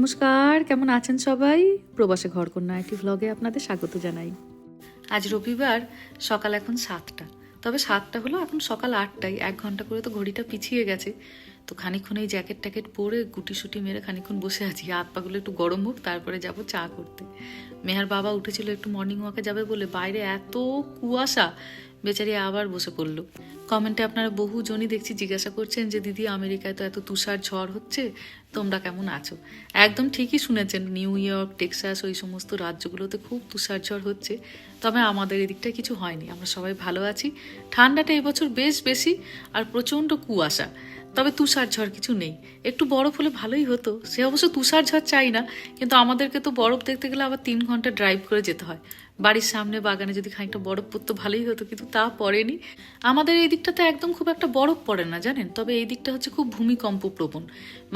নমস্কার, কেমন আছেন সবাই? প্রবাসে ঘরকন্যা একটি ভ্লগে আপনাদের স্বাগত জানাই। আজ রবিবার, সকাল এখন 7টা। তবে 7টা হলো, এখন সকাল 8টায়। 1 ঘন্টা করে তো ঘড়িটা পিছিয়ে গেছে। তো খানিকক্ষণ এই জ্যাকেট ট্যাকেট পরে গুটি সুটি মেরে খানিকক্ষণ বসে আছি। হাত পাগুলো একটু গরম হোক, তারপরে যাব চা করতে। মেহার বাবা উঠেছিল একটু মর্নিং ওয়াকে যাবে বলে, বাইরে এত কুয়াশা, বেচারি আবার বসে পড়লো। কমেন্টে আপনারা বহু জনই দেখছি জিজ্ঞাসা করছেন যে দিদি, আমেরিকায় তো এত তুষার ঝড় হচ্ছে, তোমরা কেমন আছো? একদম ঠিকই শুনেছেন, নিউ ইয়র্ক, টেক্সাস, ওই সমস্ত রাজ্যগুলোতে খুব তুষার ঝড় হচ্ছে। তবে আমাদের এদিকটায় কিছু হয়নি, আমরা সবাই ভালো আছি। ঠান্ডাটা এবছর বেশ বেশি, আর প্রচণ্ড কুয়াশা। তবে তুষার ঝড় কিছু নেই। একটু বরফ হলে ভালোই হতো। সে অবশ্য তুষার ঝড় চাই না, কিন্তু আমাদেরকে তো বরফ দেখতে গেলে আবার 3 ঘন্টা ড্রাইভ করে যেতে হয়। বাড়ির সামনে বাগানে যদি খানিকটা বরফ পড়তো ভালোই হতো, কিন্তু তা পড়েনি। আমাদের এই দিকটাতে একদম খুব একটা বরফ পড়ে না জানেন, তবে এই দিকটা হচ্ছে খুব ভূমিকম্প প্রবণ।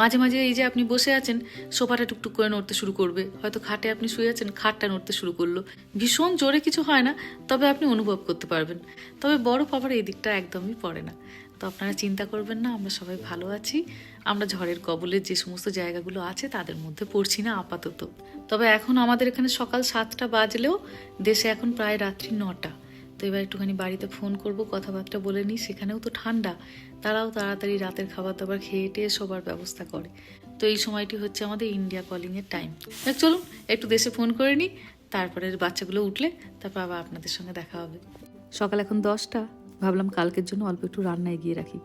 মাঝে মাঝে এই যে আপনি বসে আছেন, সোফাটা টুকটুক করে নড়তে শুরু করবে, হয়তো খাটে আপনি শুয়ে আছেন, খাটটা নড়তে শুরু করলো। ভীষণ জোরে কিছু হয় না, তবে আপনি অনুভব করতে পারবেন। তবে বরফ আবার এই দিকটা একদমই পড়ে না। তো আপনারা চিন্তা করবেন না, আমরা সবাই ভালো আছি। আমরা ঝড়ের কবলের যে সমস্ত জায়গাগুলো আছে তাদের মধ্যে পড়ছি না আপাতত। তবে এখন আমাদের এখানে সকাল 7টা বাজলেও দেশে এখন প্রায় রাত্রি 9টা। তো এবার একটুখানি বাড়িতে ফোন করব, কথাবার্তা বলে নিই। সেখানেও তো ঠান্ডা, তারাও তাড়াতাড়ি রাতের খাবার দাবার খেয়ে টেয়ে সবার ব্যবস্থা করে। তো এই সময়টি হচ্ছে আমাদের ইন্ডিয়া কলিংয়ের টাইম। চলুন একটু দেশে ফোন করে নিই, তারপরে বাচ্চাগুলো উঠলে তারপর আবার আপনাদের সঙ্গে দেখা হবে। সকাল এখন 10টা। ভাবলাম কালকের জন্য অল্প একটু রান্না এগিয়ে রাখি।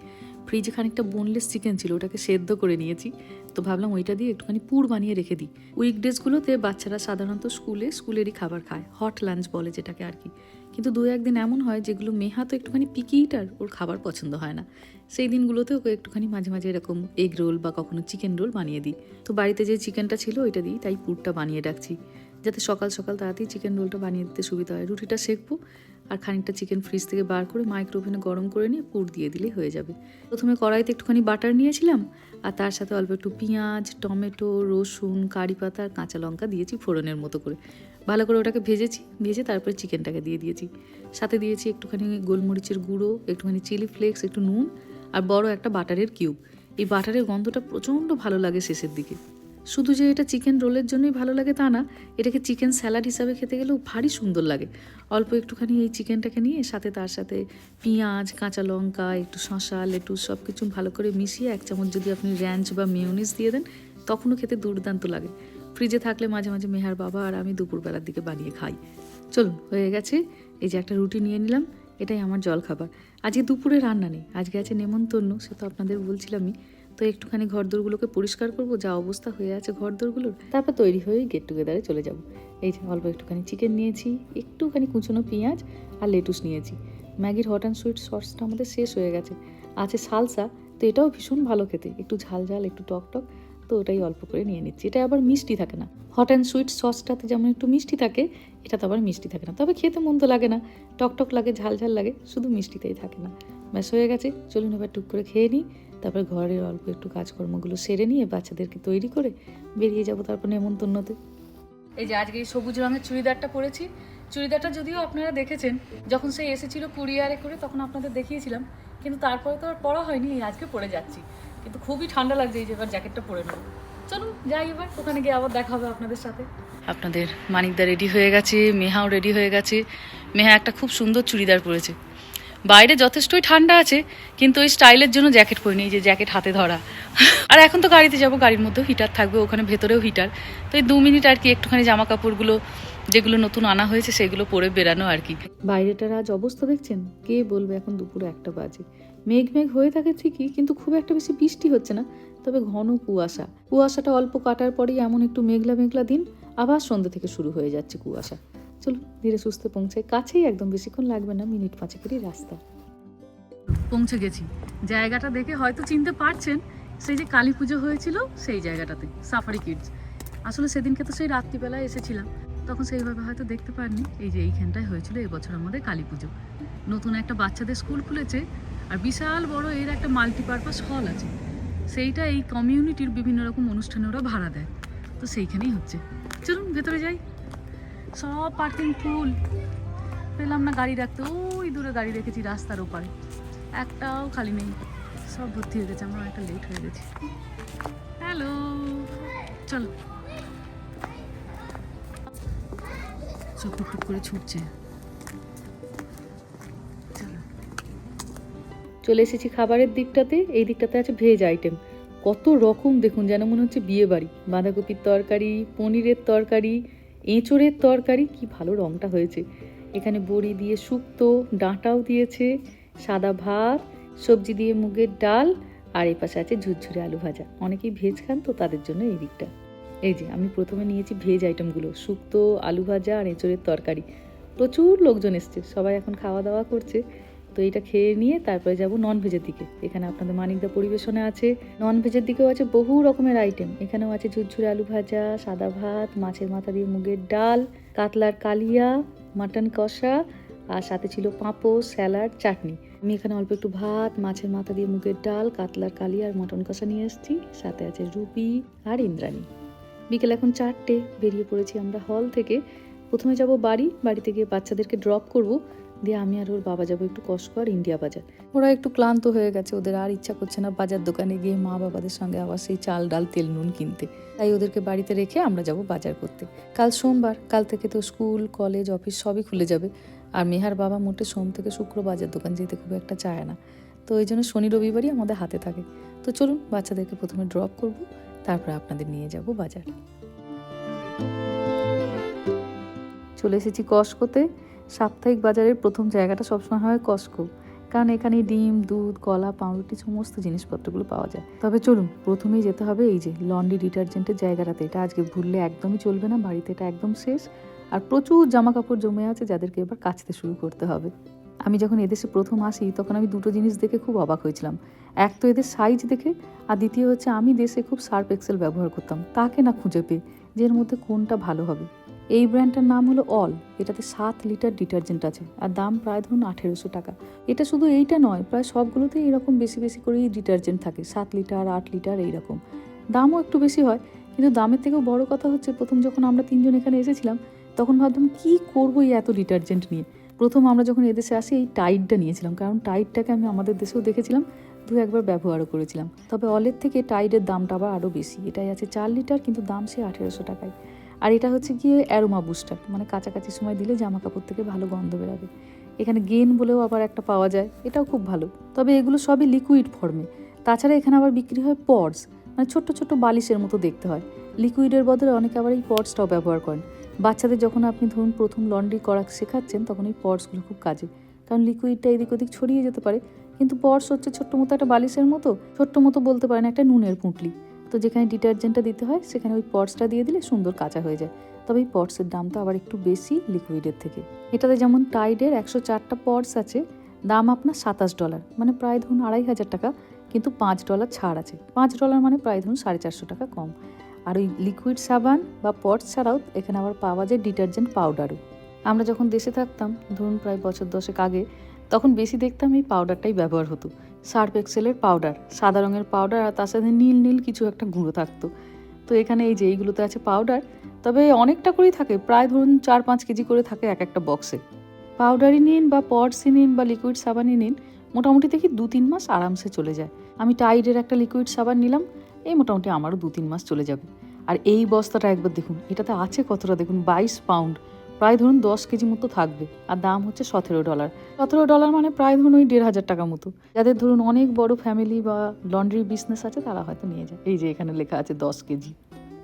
ফ্রিজে খানিকটা বোনলেস চিকেন ছিল, ওটাকে সেদ্ধ করে নিয়েছি। তো ভাবলাম ওইটা দিয়ে একটুখানি পুর বানিয়ে রেখে দিই। উইকডেজগুলোতে বাচ্চারা সাধারণত স্কুলেরই খাবার খায়, হট লাঞ্চ বলে যেটাকে আর কি। কিন্তু 2-1 দিন এমন হয় যেগুলো মেহা তো একটুখানি পিকি ইটার, ওর খাবার পছন্দ হয় না। সেই দিনগুলোতে ওকে একটুখানি মাঝে মাঝে এরকম এগ রোল বা কখনো চিকেন রোল বানিয়ে দিই। তো বাড়িতে যে চিকেনটা ছিল ওইটা দিই, তাই পুরটা বানিয়ে রাখছি, যাতে সকাল সকাল তাড়াতাড়ি চিকেন রোলটা বানিয়ে দিতে সুবিধা হয়। রুটিটা সেঁকবো, আর খানিকটা চিকেন ফ্রিজ থেকে বার করে মাইক্রোওভেনে গরম করে নিয়ে পুর দিয়ে দিলেই হয়ে যাবে। প্রথমে কড়াইতে একটুখানি বাটার নিয়েছিলাম, আর তার সাথে অল্প একটু পেঁয়াজ, টমেটো, রসুন, কারি পাতা আর কাঁচা লঙ্কা দিয়েছি ফোড়নের মতো করে। ভালো করে ওটাকে ভেজে তারপরে চিকেনটাকে দিয়ে দিয়েছি। সাথে দিয়েছি একটুখানি গোলমরিচের গুঁড়ো, একটুখানি চিলি ফ্লেক্স, একটু নুন, আর বড় একটা বাটারের কিউব। এই বাটারের গন্ধটা প্রচণ্ড ভালো লাগে শেষের দিকে। শুধু যে এটা চিকেন রোলের জন্যই ভালো লাগে তা না, এটাকে চিকেন স্যালাড হিসাবে খেতে গেলেও ভারী সুন্দর লাগে। অল্প একটুখানি এই চিকেনটাকে নিয়ে তার সাথে পেঁয়াজ, কাঁচা লঙ্কা, একটু শসা, লেটুস সব কিছু ভালো করে মিশিয়ে 1 চামচ যদি আপনি র্যাঞ্চ বা মেয়োনিজ দিয়ে দেন, তখনও খেতে দুর্দান্ত লাগে। ফ্রিজে থাকলে মাঝে মাঝে মেহার বাবা আর আমি দুপুরবেলার দিকে বানিয়ে খাই। চলুন, হয়ে গেছে। এই যে একটা রুটি নিয়ে নিলাম, এটাই আমার জলখাবার। আজকে দুপুরে রান্না নেই, আজকে আছে নেমন্তন্ন, সে তো আপনাদের বলছিলামই। তো একটুখানি ঘরদোরগুলোকে পরিষ্কার করবো, যা অবস্থা হয়ে আছে ঘরদোরগুলোর, তারপর তৈরি হয়ে গেট টুগেদারে চলে যাব। এই যে অল্প একটুখানি চিকেন নিয়েছি, একটুখানি কুচনো পেঁয়াজ আর লেটুস নিয়েছি। ম্যাগির হট অ্যান্ড সুইট সসটা আমাদের শেষ হয়ে গেছে, আছে সালসা। তো এটাও ভীষণ ভালো খেতে, একটু ঝাল ঝাল, একটু টক টক। তো ওটাই অল্প করে নিয়ে নিচ্ছি। এটা আবার মিষ্টি থাকে না, হট অ্যান্ড সুইট সসটাতে যেমন একটু মিষ্টি থাকে, এটা তো আবার মিষ্টি থাকে না। তবে খেতে মন্দ লাগে না, টক টক লাগে, ঝাল ঝাল লাগে, শুধু মিষ্টিতেই থাকে না। ব্যাস হয়ে গেছে। চলুন এবার টুক করে খেয়ে নিই, তারপরে ঘরের অল্প একটু কাজকর্মগুলো সেরে নিয়ে বাচ্চাদেরকে তৈরি করে বেরিয়ে যাব তারপর নেমন্তন্নতে। এই যে আজকে এই সবুজ রঙের চুড়িদারটা পরেছি। চুড়িদারটা যদিও আপনারা দেখেছেন, যখন সে এসেছিল কুরিয়ারে করে, তখন আপনাদের দেখিয়েছিলাম, কিন্তু তারপরে তো আর পরা হয়নি। এই আজকে পরে যাচ্ছি, কিন্তু খুবই ঠান্ডা লাগছে। এই যে এবার জ্যাকেটটা পরে নেব। চলুন যাই, এবার ওখানে গিয়ে আবার দেখা হবে আপনাদের সাথে। আপনাদের মানিকদা রেডি হয়ে গেছে, মেহাও রেডি হয়ে গেছে। মেহা একটা খুব সুন্দর চুড়িদার পরেছে। বাইরে যথেষ্টই ঠান্ডা আছে, কিন্তু ওই স্টাইলের জন্য জ্যাকেট পরিনি, এই যে জ্যাকেট হাতে ধরা। আর এখন তো গাড়িতে যাব, গাড়ির মধ্যেও হিটার থাকবে, ওখানে ভেতরেও হিটার। তো এই 2 মিনিট আর কি, একটুখানি জামা কাপড়গুলো যেগুলো নতুন আনা হয়েছে সেগুলো পরে বেরানো আর কি। বাইরেটার আজ অবস্থা দেখছেন, কে বলবে। এখন দুপুরে 1টা বাজে। মেঘ হয়ে থাকে ঠিকই, কিন্তু খুব একটা বেশি বৃষ্টি হচ্ছে না। তবে ঘন কুয়াশাটা অল্প কাটার পরেই এমন একটু মেঘলা মেঘলা দিন, আবার সন্ধ্যে থেকে শুরু হয়ে যাচ্ছে কুয়াশা। চলুন ধীরে সুস্থে পৌঁছাই, কাছেই একদম, বেশিক্ষণ লাগবে না, মিনিট 5-এরই রাস্তা। পৌঁছে গেছি। জায়গাটা দেখে হয়তো চিনতে পারছেন, সেই যে কালী পুজো হয়েছিল সেই জায়গাটাতে, সাফারি কিডস। আসলে সেদিনকে তো সেই রাত্রিবেলায় এসেছিলাম, তখন সেইভাবে হয়তো দেখতে পারিনি। এই যে এইখানটায় হয়েছিল এবছর আমাদের কালী পুজো। নতুন একটা বাচ্চাদের স্কুল খুলেছে, আর বিশাল বড় এর একটা মাল্টিপারপাস হল আছে। সেইটা এই কমিউনিটির বিভিন্ন রকম অনুষ্ঠানে ওরা ভাড়া দেয়, তো সেইখানেই হচ্ছে। চলুন ভেতরে যাই। সব পার্কিং ফুল, পেলাম না গাড়ি রাখতে। ওই দূরে গাড়ি রেখেছি রাস্তার ওপারে, একটাও খালি নেই, সব ভর্তি হয়ে গেছে। আমরা একটা লেট হয়ে গেছি। হ্যালো, চলো, সব টুকটুক করে ছুটছে। চলে এসেছি খাবারের দিকটাতে। এই দিকটাতে আছে ভেজ আইটেম, কত রকম দেখুন, যেন মনে হচ্ছে বিয়ে বাড়ি। বাঁধাকপির তরকারি, পনিরের তরকারি, এঁচোড়ের তরকারি, কি ভালো রঙটা হয়েছে। এখানে বড়ি দিয়ে শুক্তো, ডাঁটাও দিয়েছে, সাদা ভাত, সবজি দিয়ে মুগের ডাল, আর এই পাশে আছে ঝুরঝুরে আলু ভাজা। অনেকেই ভেজ খান তো, তাদের জন্য এই দিকটা। এই যে আমি প্রথমে নিয়েছি ভেজ আইটেমগুলো, শুক্তো, আলু ভাজা আর এঁচোড়ের তরকারি। প্রচুর লোকজন এসছে, সবাই এখন খাওয়া দাওয়া করছে। তো এইটা খেয়ে নিয়ে তারপরে যাব নন ভেজের দিকে। এখানে আপনাদের মানিকদা পরিবেশনে আছে। নন ভেজের দিকেও আছে বহু রকমের আইটেম। এখানেও আছে ঝুরঝুরে আলু ভাজা, সাদা ভাত, মাছের মাথা দিয়ে মুগের ডাল, কাতলার কালিয়া, মাটন কষা, আর সাথে ছিল পাঁপড়, স্যালাড, চাটনি। আমি এখানে অল্প একটু ভাত, মাছের মাথা দিয়ে মুগের ডাল, কাতলার কালিয়া আর মটন কষা নিয়ে এসেছি। সাথে আছে রুবি আর ইন্দ্রাণী। বিকেল এখন 4টে, বেরিয়ে পড়েছি আমরা হল থেকে। প্রথমে যাব বাড়িতে গিয়ে বাচ্চাদেরকে ড্রপ করব, দিয়ে আমি আর ওর বাবা যাবো একটু কসকো আর ইন্ডিয়া বাজার। ওরা একটু ক্লান্ত হয়ে গেছে, ওদের আর ইচ্ছা করছে না বাজার দোকানে গিয়ে মা বাবাদের সঙ্গে আবার সেই চাল ডাল তেল নুন কিনতে। তাই ওদেরকে বাড়িতে রেখে আমরা যাব বাজার করতে। কাল সোমবার, কাল থেকে তো স্কুল কলেজ অফিস সবই খুলে যাবে। আর মেহার বাবা মোটে সোম থেকে শুক্র বাজার দোকান যেতে খুব একটা চায় না, তো ওই জন্য শনি রবিবারই আমাদের হাতে থাকে। তো চলুন বাচ্চাদেরকে প্রথমে ড্রপ করব, তারপরে আপনাদের নিয়ে যাব বাজার। চলে এসেছি কসকোতে। সাপ্তাহিক বাজারের প্রথম জায়গাটা সবসময় হয় কসকো, কারণ এখানে ডিম, দুধ, কলা, পাউরুটি সমস্ত জিনিসপত্রগুলো পাওয়া যায়। তবে চলুন প্রথমেই যেতে হবে এই যে লন্ড্রি ডিটারজেন্টের জায়গাটাতে। এটা আজকে ভুললে একদমই চলবে না, বাড়িতে এটা একদম শেষ। আর প্রচুর জামা কাপড় জমে আছে যাদেরকে এবার কাচতে শুরু করতে হবে। আমি যখন এদেশে প্রথম আসি তখন আমি দুটো জিনিস দেখে খুব অবাক হয়েছিলাম। এক তো এদের সাইজ দেখে, আর দ্বিতীয় হচ্ছে আমি দেশে খুব সার্ফ এক্সেল ব্যবহার করতাম, তাকে না খুঁজে পেয়ে যে এর মধ্যে কোনটা ভালো হবে। এই ব্র্যান্ডটার নাম হলো অল। এটাতে 7 লিটার ডিটারজেন্ট আছে আর দাম প্রায় ধরুন 1800 টাকা। এটা শুধু এইটা নয়, প্রায় সবগুলোতেই এরকম বেশি বেশি করেই ডিটারজেন্ট থাকে, 7 লিটার 8 লিটার এইরকম। দামও একটু বেশি হয়, কিন্তু দামের থেকেও বড় কথা হচ্ছে প্রথম যখন আমরা 3জন এখানে এসেছিলাম তখন ভাবতাম কি করবো এই এত ডিটারজেন্ট নিয়ে। প্রথম আমরা যখন এদেশে আসি এই টাইডটা নিয়েছিলাম, কারণ টাইডটাকে আমি আমাদের দেশেও দেখেছিলাম, 2-1বার ব্যবহারও করেছিলাম। তবে অলের থেকে টাইডের দামটা আবার আরও বেশি। এটাই আছে 4 লিটার, কিন্তু দাম সে 1800 টাকায়। আর এটা হচ্ছে গিয়ে অ্যারোমা বুস্টার, মানে কাছাকাছি সময় দিলে জামা কাপড় থেকে ভালো গন্ধ বেরাবে। এখানে গেন বলেও আবার একটা পাওয়া যায়, এটাও খুব ভালো। তবে এগুলো সবই লিকুইড ফর্মে। তাছাড়া এখানে আবার বিক্রি হয় পডস, মানে ছোট্ট ছোট্ট বালিশের মতো দেখতে হয়। লিকুইডের বদলে অনেকে আবার এই পডসটাও ব্যবহার করেন। বাচ্চাদের যখন আপনি ধরুন প্রথম লন্ড্রি করা শেখাচ্ছেন তখন এই পডসগুলো খুব কাজে, কারণ লিকুইডটা এদিক ওদিক ছড়িয়ে যেতে পারে। কিন্তু পডস হচ্ছে ছোট্ট মতো একটা বালিশের মতো, ছোট্ট মতো বলতে পারেন একটা নুনের পুঁটলি। তো যেখানে ডিটারজেন্টটা দিতে হয় সেখানে ওই পডসটা দিয়ে দিলে সুন্দর কাঁচা হয়ে যায়। তবে এই পডসের দামটা আবার একটু বেশি লিকুইডের থেকে। এটাতে যেমন টাইডের 104টা পডস আছে, দাম আপনার $27, মানে প্রায় ধরুন $2500 টাকা, কিন্তু $5 ছাড় আছে। $5 মানে প্রায় ধরুন 450 টাকা কম। আর ওই লিকুইড সাবান বা পডস ছাড়াও এখানে আবার পাওয়া যায় ডিটারজেন্ট পাউডারও। আমরা যখন দেশে থাকতাম ধরুন প্রায় বছর 10 আগে, তখন বেশি দেখতাম এই পাউডারটাই ব্যবহার হতো, সার্ফ এক্সেলের পাউডার, সাদা রঙের পাউডার, আর তার সাথে নীল নীল কিছু একটা গুঁড়ো থাকতো। তো এখানে এই যে এইগুলোতে আছে পাউডার, তবে অনেকটা করেই থাকে, প্রায় ধরুন 4-5 কেজি করে থাকে এক একটা বক্সে। পাউডারই নিন বা পডসই নিন বা লিকুইড সাবানই নিন, মোটামুটি দেখি 2-3 মাস আরামসে চলে যায়। আমি টাইডের একটা লিকুইড সাবান নিলাম, এই মোটামুটি আমারও 2-3 মাস চলে যাবে। আর এই বস্তাটা একবার দেখুন, এটাতে আছে কতটা দেখুন, 22 পাউন্ড, প্রায় ধরুন 10 কেজি মতো থাকবে। আর দাম হচ্ছে $17। $17 মানে প্রায় ধরুন ওই 1500 টাকা মতো। যাদের ধরুন অনেক বড় ফ্যামিলি বা লন্ড্রি বিজনেস আছে তারা হয়তো নিয়ে যায়। এই যে এখানে লেখা আছে 10 কেজি।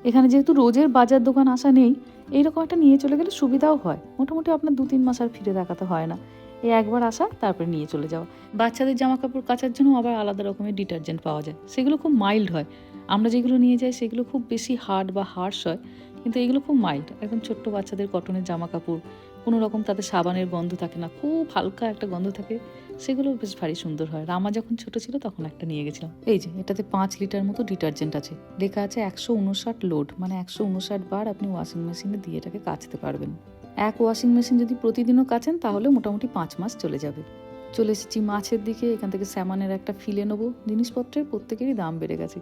এখানে যেহেতু রোজের বাজার দোকান আসা নেই, এইরকম একটা নিয়ে চলে গেলে সুবিধাও হয়। মোটামুটি আপনার 2-3 মাস আর ফিরে দেখাতে হয় না, এই একবার আসা তারপরে নিয়ে চলে যাওয়া। বাচ্চাদের জামা কাপড় কাচার জন্য আবার আলাদা রকমের ডিটারজেন্ট পাওয়া যায়, সেগুলো খুব মাইল্ড হয়। আমরা যেগুলো নিয়ে যাই সেগুলো খুব বেশি হার্ড বা হার্শ হয়, কিন্তু এগুলো খুব মাইল্ড, একদম ছোট্ট বাচ্চাদের কটনের জামা কাপড়, কোনো রকম তাদের সাবানের গন্ধ থাকে না, খুব হালকা একটা গন্ধ থাকে, সেগুলো বেশ ভারী সুন্দর হয়। রামা যখন ছোট ছিল তখন একটা নিয়ে গেছিলাম। এই যে এটাতে 5 লিটার মতো ডিটারজেন্ট আছে, লেখা আছে 159 লোড, মানে 159 বার আপনি ওয়াশিং মেশিনে দিয়ে এটাকে কাচতে পারবেন। এক ওয়াশিং মেশিন যদি প্রতিদিনও কাচেন তাহলে মোটামুটি 5 মাস চলে যাবে। চলে এসেছি মাছের দিকে। এখান থেকে স্যামনের একটা ফিলে নেবো। জিনিসপত্রের প্রত্যেকেরই দাম বেড়ে গেছে।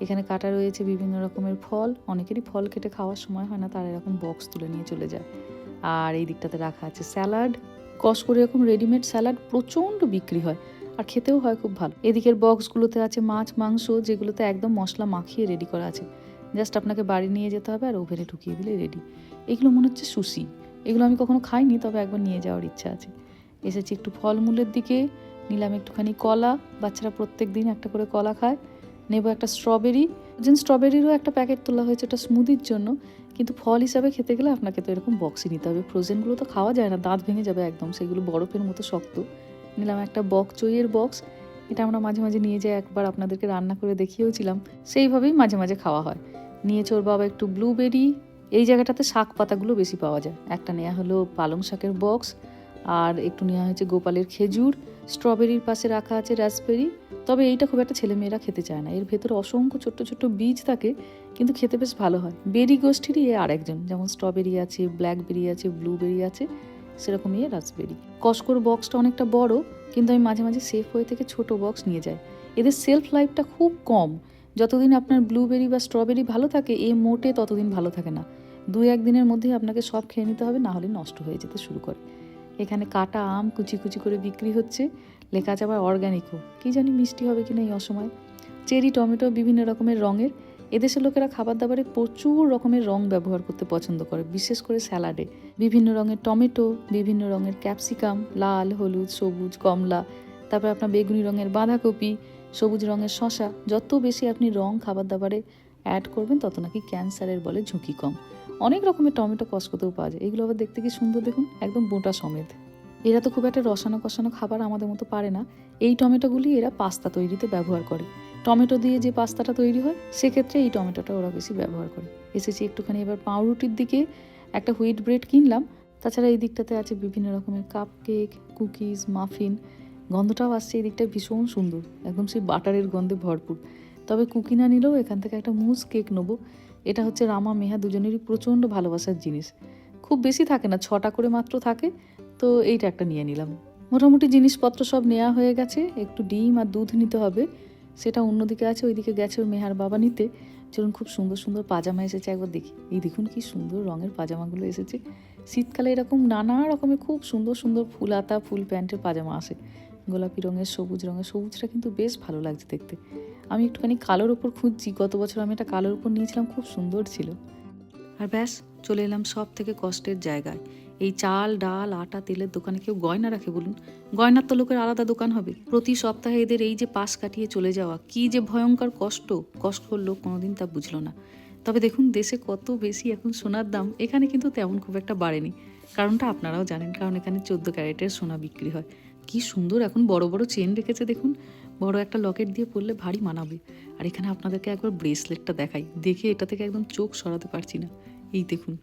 এখানে কাটা রয়েছে বিভিন্ন রকমের ফল, অনেকেরই ফল কেটে খাওয়ার সময় হয় না, তারা এরকম বক্স তুলে নিয়ে চলে যায়। আর এই দিকটাতে রাখা আছে স্যালাড, কসকোর এরকম রেডিমেড স্যালাড প্রচণ্ড বিক্রি হয় আর খেতেও হয় খুব ভালো। এদিকের বক্সগুলোতে আছে মাছ মাংস, যেগুলোতে একদম মশলা মাখিয়ে রেডি করা আছে। জাস্ট আপনাকে বাড়ি নিয়ে যেতে হবে আর ওভেনে ঢুকিয়ে দিলে রেডি। এগুলো মনে হচ্ছে সুশি, এগুলো আমি কখনো খাইনি, তবে একবার নিয়ে যাওয়ার ইচ্ছা আছে। এসেছি একটু ফলমূলের দিকে, নিলাম একটুখানি কলা, বাচ্চারা প্রত্যেক দিন একটা করে কলা খায়। নেব একটা স্ট্রবেরি, স্ট্রবেরিরও একটা প্যাকেট তোলা হয়েছে, ওটা স্মুদির জন্য, কিন্তু ফল হিসাবে খেতে গেলে আপনাকে তো এরকম বক্সই নিতে হবে। ফ্রোজেনগুলো তো খাওয়া যায় না, দাঁত ভেঙে যাবে একদম, সেগুলো বরফের মতো শক্ত। নিলাম একটা চইয়ের বক্স, এটা আমরা মাঝে মাঝে নিয়ে যাই, একবার আপনাদেরকে রান্না করে দেখিয়েওছিলাম, সেইভাবেই মাঝে মাঝে খাওয়া হয়। নিয়েছে ওর বাবা একটু ব্লুবেরি, এই জায়গাটাতে শাক পাতাগুলো বেশি পাওয়া যায়। একটা নেওয়া হলো পালং শাকের বক্স, আর একটু নেওয়া হয়েছে গোপালের খেজুর। স্ট্রবেরির পাশে রাখা আছে রাসবেরি, তবে এইটা খুব একটা ছেলেমেয়েরা খেতে চায় না, এর ভেতরে অসংখ্য ছোট্ট ছোট্ট বীজ থাকে, কিন্তু খেতে বেশ ভালো হয়। বেরি গোষ্ঠীরই এ আরেকজন, যেমন স্ট্রবেরি আছে, ব্ল্যাকবেরি আছে, ব্লুবেরি আছে, সেরকমই রাসবেরি। কস্কোর বক্সটা অনেকটা বড়, কিন্তু আমি মাঝে মাঝে সেফওয়ে থেকে ছোট বক্স নিয়ে যাই। এদের সেলফ লাইফটা খুব কম, যতদিন আপনার ব্লুবেরি বা স্ট্রবেরি ভালো থাকে, এ মোটে ততদিন ভালো থাকে না। 2-1 দিনের মধ্যেই আপনাকে সব খেয়ে নিতে হবে, না হলে নষ্ট হয়ে যেতে শুরু করে। এখানে কাটা আম কুচি কুচি করে বিক্রি হচ্ছে, লেখা আছে আবার অর্গ্যানিকও, কী জানি মিষ্টি হবে কিনা এই অসময়। চেরি টমেটো বিভিন্ন রকমের রঙের, এদেশের লোকেরা খাবার দাবারে প্রচুর রকমের রং ব্যবহার করতে পছন্দ করে, বিশেষ করে স্যালাডে। বিভিন্ন রঙের টমেটো, বিভিন্ন রঙের ক্যাপসিকাম, লাল, হলুদ, সবুজ, কমলা, তারপর আপনার বেগুনি রঙের বাঁধাকপি, সবুজ রঙের শশা। যত বেশি আপনি রং খাবার দাবারে অ্যাড করবেন, তত নাকি ক্যান্সারের বলে ঝুঁকি কম। অনেক রকমের টমেটো কস্কোতেও পাওয়া যায়, এগুলো আবার দেখতে কি সুন্দর দেখুন, একদম বোঁটা সমেত। এরা তো খুব একটা রসানো কষানো খাবার আমাদের মতো পারে না, এই টমেটোগুলি এরা পাস্তা তৈরিতে ব্যবহার করে। টমেটো দিয়ে যে পাস্তাটা তৈরি হয়, সেক্ষেত্রে এই টমেটোটা ওরা বেশি ব্যবহার করে। এসেছি একটুখানি এবার পাউরুটির দিকে, একটা হুইট ব্রেড কিনলাম। তাছাড়া এই দিকটাতে আছে বিভিন্ন রকমের কাপ কেক, কুকিজ, মাফিন। গন্ধটাও আসছে এই দিকটায় ভীষণ সুন্দর, একদম সেই বাটারের গন্ধে ভরপুর। তবে কুকি না নিলেও এখান থেকে একটা মুজ কেক নেবো। এটা হচ্ছে রামা মেহা দুজনেরই প্রচণ্ড ভালোবাসার জিনিস, খুব বেশি থাকে না, 6টা করে মাত্র থাকে, তো এইটা একটা নিয়ে নিলাম। মোটামুটি জিনিসপত্র সব নেওয়া হয়ে গেছে, একটু ডিম আর দুধ নিতে হবে, সেটা অন্যদিকে আছে, ওইদিকে গেছে ওর মেহার বাবা নিতে। চলুন, খুব সুন্দর সুন্দর পাজামা এসেছে, একবার দেখি। এই দেখুন কি সুন্দর রঙের পাজামাগুলো এসেছে। শীতকালে এরকম নানা রকমের খুব সুন্দর সুন্দর ফুল হাতা ফুল প্যান্টের পাজামা আসে, গোলাপি রঙের, সবুজ রঙের। সবুজটা কিন্তু বেশ ভালো লাগছে দেখতে। আমি একটুখানি কালোর ওপর খুঁজছি, গত বছর আমি একটা কালোর ওপর নিয়েছিলাম, খুব সুন্দর ছিল। আর ব্যাস, চলে এলাম সব থেকে কষ্টের জায়গায়। এই চাল ডাল আটা তেলের দোকানে কেউ গয়না রাখে বলুন? গয়নার তো লোকের আলাদা দোকান হবে। প্রতি সপ্তাহে এদের এই যে পাশ কাটিয়ে চলে যাওয়া, কি যে ভয়ঙ্কর কষ্টর লোক কোনোদিন তা বুঝলো না। তবে দেখুন দেশে কত বেশি এখন সোনার দাম, এখানে কিন্তু তেমন খুব একটা বাড়েনি। কারণটা আপনারাও জানেন, কারণ এখানে 14 ক্যারেটের সোনা বিক্রি হয়। কি সুন্দর এখন বড় বড় চেন রেখেছে দেখুন, বড় একটা লকেট দিয়ে পরলে ভারী মানাবে। আর এখানে আপনাদেরকে একবার ব্রেসলেটটা দেখাই, দেখে এটা থেকে একদম চোখ সরাতে পারছি না। এই দেখুন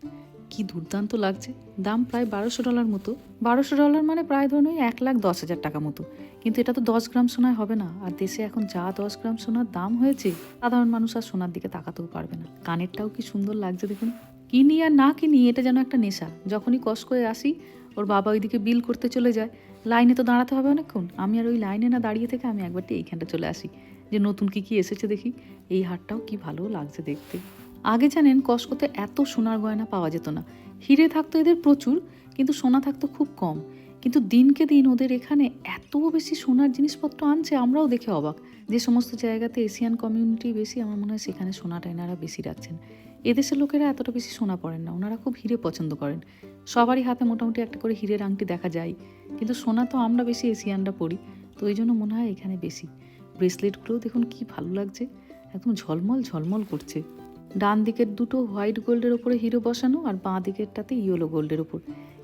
কি দুর্দান্ত লাগছে, দাম প্রায় $1200 মতো। $1200 মানে প্রায় ধরুন ওই 1,10,000 টাকা মতো। কিন্তু এটা তো 10 গ্রাম সোনায় হবে না, আর দেশে এখন যা 10 গ্রাম সোনার দাম হয়েছে, সাধারণ মানুষ আর সোনার দিকে তাকাতেও পারবে না। কানেরটাও কি সুন্দর লাগছে দেখুন। কিনি আর না কিনি, এটা যেন একটা নেশা। যখনই কস্কোয় আসি, ওর বাবা ওইদিকে বিল করতে চলে যায়, লাইনে তো দাঁড়াতে হবে অনেকক্ষণ, আমি আর ওই লাইনে না দাঁড়িয়ে থেকে আমি একবারটি এইখানটা চলে আসি, যে নতুন কি এসেছে দেখি। এই হারটাও কি ভালো লাগছে দেখতে। আগে জানেন কস্কোতে এত সোনার গয়না পাওয়া যেত না, হিরে থাকতো এদের প্রচুর, কিন্তু সোনা থাকতো খুব কম। কিন্তু দিনকে দিন ওদের এখানে এত বেশি সোনার জিনিসপত্র আনছে, আমরাও দেখে অবাক। যে সমস্ত জায়গাতে এশিয়ান কমিউনিটি বেশি, আমার মনে হয় সেখানে সোনাটা এনারা বেশি রাখছেন। এদেশের লোকেরা এতটা বেশি সোনা পড়েন না, ওনারা খুব হিরে পছন্দ করেন। সবারই হাতে মোটামুটি একটা করে হিরের আংটি দেখা যায়, কিন্তু সোনা তো আমরা বেশি এশিয়ানরা পড়ি, তো ওই জন্য মনে হয় এখানে বেশি। ব্রেসলেটগুলোও দেখুন কি ভালো লাগছে, একদম ঝলমল ঝলমল করছে। ডান দিকের দুটো হোয়াইট গোল্ডের ওপরে হিরো বসানো, আর বাঁ দিকেরটাতে ইয়েলো গোল্ডের ওপর।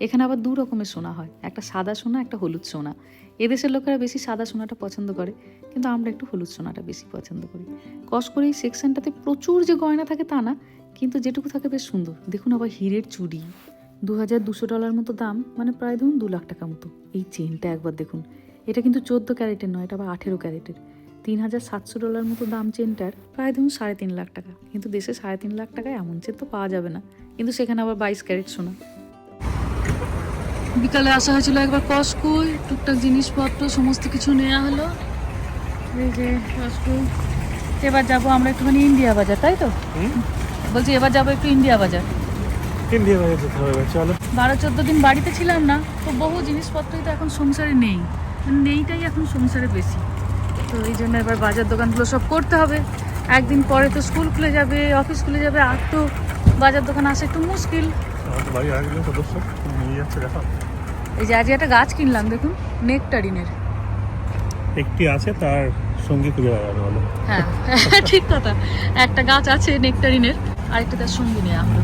এখানে আবার 2 রকমের সোনা হয়, একটা সাদা সোনা, একটা হলুদ সোনা। এদেশের লোকেরা বেশি সাদা সোনাটা পছন্দ করে, কিন্তু আমরা একটু হলুদ সোনাটা বেশি পছন্দ করি। কস্কোর এই সেকশনটাতে প্রচুর যে গয়না থাকে তা না, কিন্তু যেটুকু থাকে বেশ সুন্দর। দেখুন আবার হিরের চুড়ি, $2,200 মতো দাম, মানে প্রায় ধরুন 2 লাখ টাকা মতো। এই চেনটা একবার দেখুন, এটা কিন্তু 14 ক্যারেটের নয়, এটা আবার 18 ক্যারেটের। $3,700 মতো দাম চেনটার, প্রায় ধরুন 3.5 লাখ টাকা। কিন্তু দেশে 3.5 লাখ টাকায় এমন চেন তো পাওয়া যাবে না, কিন্তু সেখানে আবার 22 ক্যারেট সোনা। বিকালে আসা হয়েছিল একবার কস্কোয়, টুকটাক জিনিসপত্র সমস্ত কিছু নেওয়া হলো। এই যে কস্কো, এবার যাবো আমরা একটুখানি ইন্ডিয়া বাজার, তাই তো? বলছি এবার যাবো একটু ইন্ডিয়া বাজার। ইন্ডিয়া বাজার যেতে হবে, চলো। 12-14 দিন বাড়িতে ছিলাম না, তো বহু জিনিসপত্রই তো এখন সংসারে নেই, নেইটাই এখন সংসারে বেশি। তো এই জন্য এবার বাজার দোকানগুলো সব করতে হবে। একদিন পরে তো স্কুল খুলে যাবে, অফিস খুলে যাবে, আর তো বাজার দোকান আসা একটু মুশকিল। আমার তো বাড়ি আরেকজন সদস্য নিয়ে যাচ্ছে, দেখো। এই যে আজকে একটা গাছ কিনলাম, দেখুন, নেকটারিনের। একটি আছে, তার সঙ্গী খুঁজে পাওয়া যাবে বলো। হ্যাঁ ঠিক কথা, একটা গাছ আছে নেকটারিনের, আরেকটা তার সঙ্গী নেই আমরা।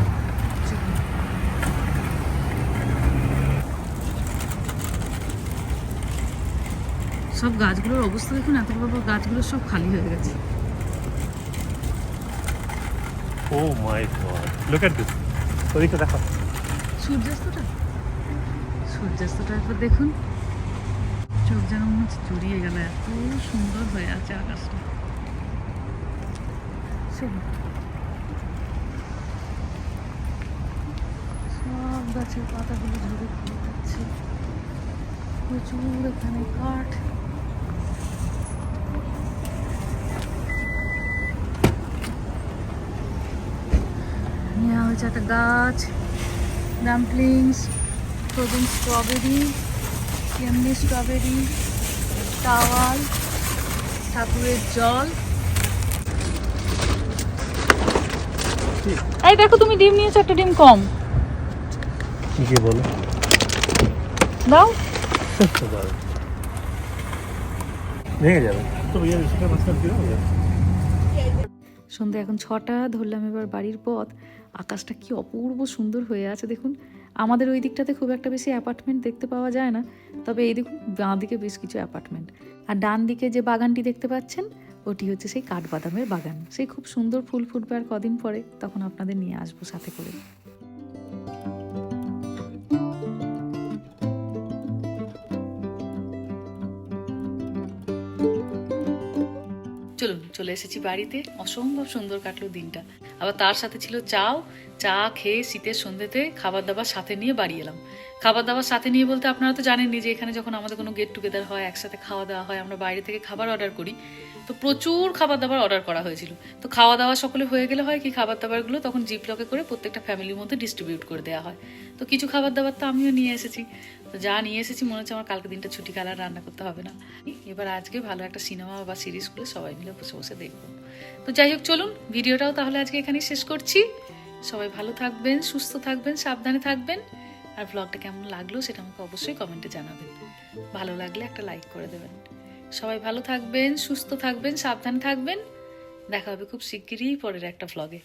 সব গাছগুলোর অবস্থা দেখুন, এত বড় বড় গাছগুলো সব খালি হয়ে গেছে। ও মাই গড, লুক এট দিস। ওদিকে দেখো। সূর্যাস্তটা, সূর্যাস্তটা একবার দেখুন, চোখ যেন মনে হচ্ছে জুড়িয়ে গেল, এত সুন্দর হয়ে আছে আকাশটা। চলুন। সব গাছের পাতাগুলো ঝরে পড়ে যাচ্ছে, প্রচুর এখানে কাঠ। নেওয়া হয়েছে একটা গাছ, ডাম্পলিংস, ফ্রোজেন স্ট্রবেরি, এমনি স্ট্রবেরি, টাওয়াল, ঠাকুরের জল। এই দেখো, তুমি ডিম নিয়েছো, একটা ডিম কম কি বলো? দাও। ভেঙে যাবে তো সেটা মাঝখানে দিয়ে হবে। সন্ধ্যা এখন 6টা, ধরলাম এবার বাড়ির পথ। আকাশটা কি অপূর্ব সুন্দর হয়ে আছে দেখুন। আমাদের ওই দিকটাতে খুব একটা বেশি অ্যাপার্টমেন্ট দেখতে পাওয়া যায় না, তবে এই দেখুন বাঁ দিকে বেশ কিছু অ্যাপার্টমেন্ট। আর ডান দিকে যে বাগানটি দেখতে পাচ্ছেন, ওটি হচ্ছে সেই কাঠবাদামের বাগান। সেই খুব সুন্দর ফুল ফুটবে আর কদিন পরে, তখন আপনাদের নিয়ে আসবো সাথে করে। চলুন, চলে এসেছি বাড়িতে। অসম্ভব সুন্দর কাটলো দিনটা। আবার তার সাথে ছিল চাও। চা খেয়ে শীতের সন্ধ্যেতে খাবার দাবার সাথে নিয়ে বাড়ি এলাম। খাবার দাবার সাথে নিয়ে বলতে আপনারা তো জানেনই যে এখানে যখন আমাদের কোনো গেট টুগেদার হয়, একসাথে খাওয়া দাওয়া হয়, আমরা বাইরে থেকে খাবার অর্ডার করি। তো প্রচুর খাবার দাবার অর্ডার করা হয়েছিল। তো খাওয়া দাওয়া সকলে হয়ে গেলে হয় কি, খাবার দাবারগুলো তখন জিপলকে করে প্রত্যেকটা ফ্যামিলির মধ্যে ডিস্ট্রিবিউট করে দেওয়া হয়। তো কিছু খাবার দাবার তো আমিও নিয়ে এসেছি। তো যা নিয়ে এসেছি মনে হচ্ছে আমার কালকে দিনটা ছুটি, কাল আর রান্না করতে হবে না। এবার আজকে ভালো একটা সিনেমা বা সিরিজ করে সবাই মিলে বসে বসে দেখবো। তো যাই হোক, চলুন ভিডিওটাও তাহলে আজকে এখানেই শেষ করছি। সবাই ভালো থাকবেন, সুস্থ থাকবেন, সাবধানে থাকবেন। আর ব্লগটা কেমন লাগলো সেটা আমাকে অবশ্যই কমেন্টে জানাবেন। ভালো লাগলে একটা লাইক করে দেবেন। সবাই ভালো থাকবেন, সুস্থ থাকবেন, সাবধানে থাকবেন। দেখা হবে খুব শিগগিরই পরের একটা ব্লগে।